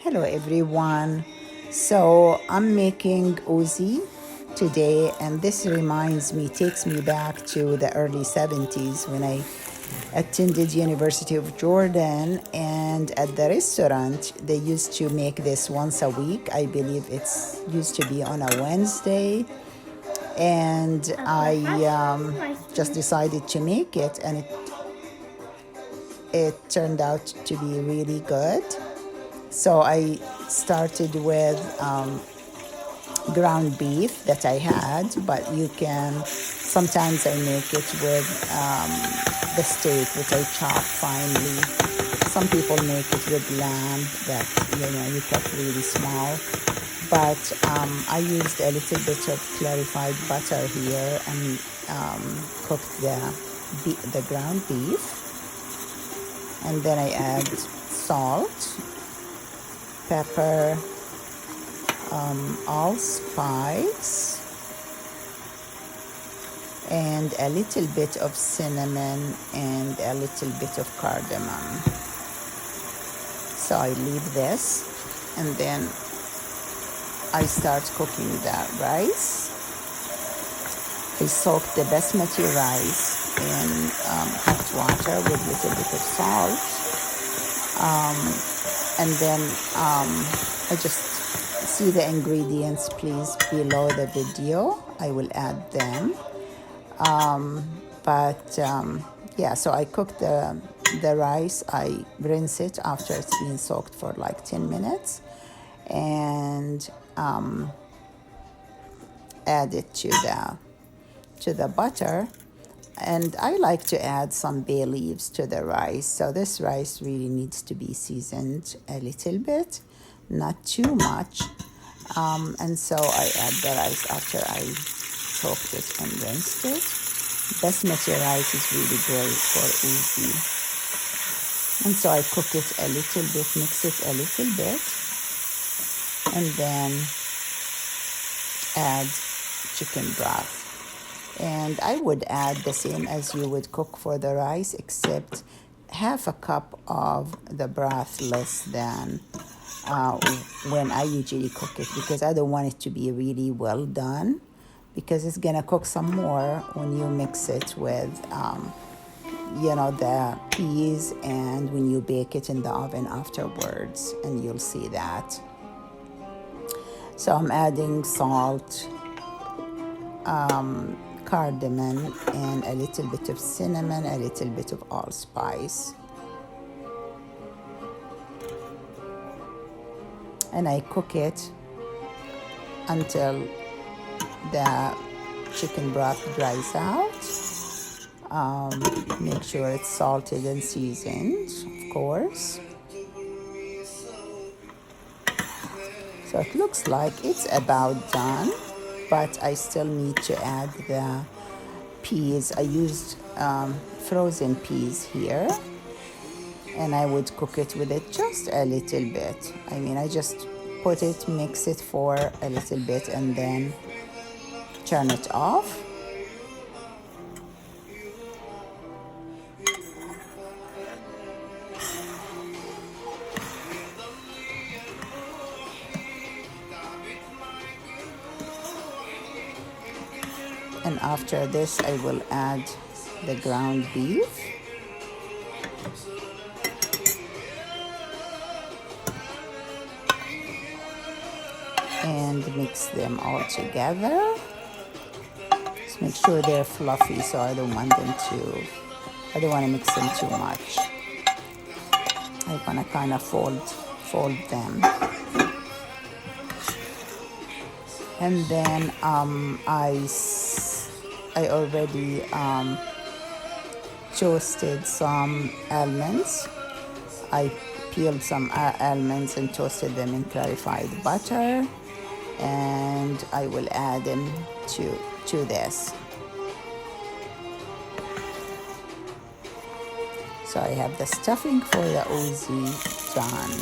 Hello everyone. So I'm making Oozie today, and this takes me back to the early 70s when I attended University of Jordan, and at the restaurant they used to make this once a week. I believe it's used to be on a Wednesday, and I just decided to make it, and it turned out to be really good. So I started with ground beef that I had, but sometimes I make it with the steak that I chop finely. Some people make it with lamb that, you cut really small. But I used a little bit of clarified butter here and cooked the ground beef. And then I add salt, pepper, allspice, and a little bit of cinnamon and a little bit of cardamom. So I leave this, and then I start cooking the rice. I soak the basmati rice in hot water with a little bit of salt. And then I just see the ingredients, please, below the video. I will add them. Yeah, so I cook the rice. I rinse it after it's been soaked for like 10 minutes and add it to the butter. And I like to add some bay leaves to the rice. So this rice really needs to be seasoned a little bit, not too much. And so I add the rice after I soaked it and rinsed it. Basmati rice is really great for Oozie. And so I cook it a little bit, mix it a little bit, and then add chicken broth. And I would add the same as you would cook for the rice, except half a cup of the broth less than when I usually cook it, because I don't want it to be really well done, because it's gonna cook some more when you mix it with the peas and when you bake it in the oven afterwards, and you'll see that. So I'm adding salt, cardamom, and a little bit of cinnamon, a little bit of allspice. And I cook it until the chicken broth dries out. Make sure it's salted and seasoned, of course. So it looks like it's about done, but I still need to add the peas. I used frozen peas here, and I would cook it with it just a little bit. I just put it, mix it for a little bit, and then turn it off. And after this, I will add the ground beef. And mix them all together. Just make sure they're fluffy, so I don't want to mix them too much. I want to kind of fold them. And then I already toasted some almonds. I peeled some almonds and toasted them in clarified butter, and I will add them to this. So I have the stuffing for the Oozie done.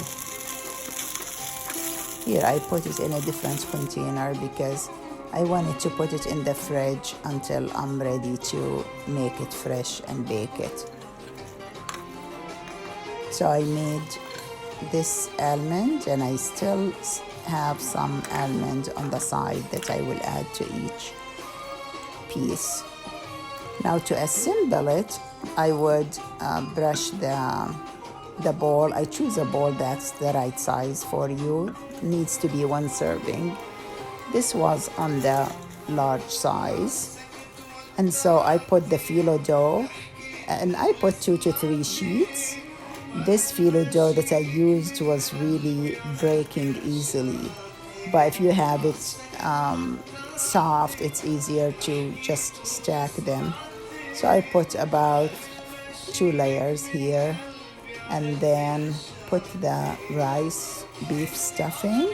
Here I put it in a different container because I wanted to put it in the fridge until I'm ready to make it fresh and bake it. So I made this almond, and I still have some almond on the side that I will add to each piece. Now to assemble it, I would brush the bowl. I choose a bowl that's the right size for you. It needs to be 1 serving. This was on the large size. And so I put the phyllo dough, and I put 2 to 3 sheets. This phyllo dough that I used was really breaking easily. But if you have it soft, it's easier to just stack them. So I put about 2 layers here, and then put the rice beef stuffing.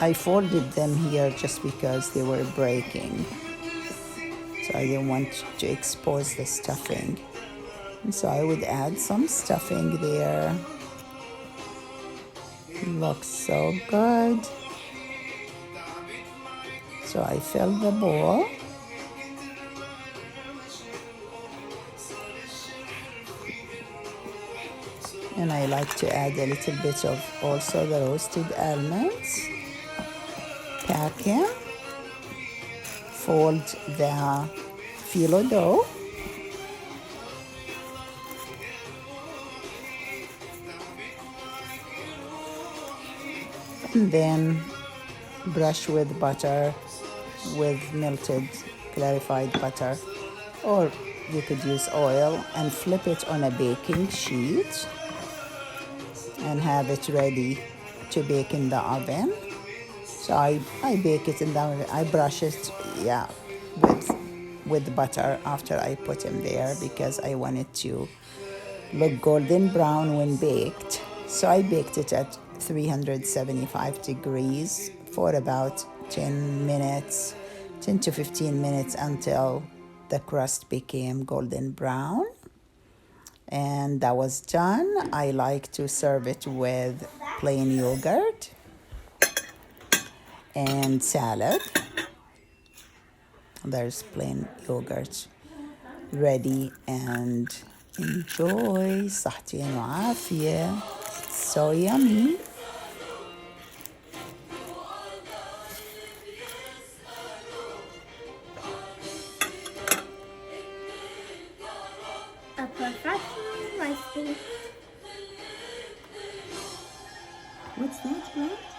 I folded them here just because they were breaking, so I didn't want to expose the stuffing. And so I would add some stuffing there. Looks so good. So I fill the bowl. And I like to add a little bit of also the roasted almonds. Pack him. Fold the phyllo dough. And then brush with butter, with melted clarified butter, or you could use oil, and flip it on a baking sheet and have it ready to bake in the oven. So I bake it in the oven. I brush it, yeah, with butter after I put them there, because I want it to look golden brown when baked. So I baked it at 375 degrees for about 10 minutes, 10 to 15 minutes, until the crust became golden brown. And that was done. I like to serve it with plain yogurt and salad. There's plain yogurt ready, and enjoy. صحتين وعافية. So yummy. A professional rice bowl. What's that, right?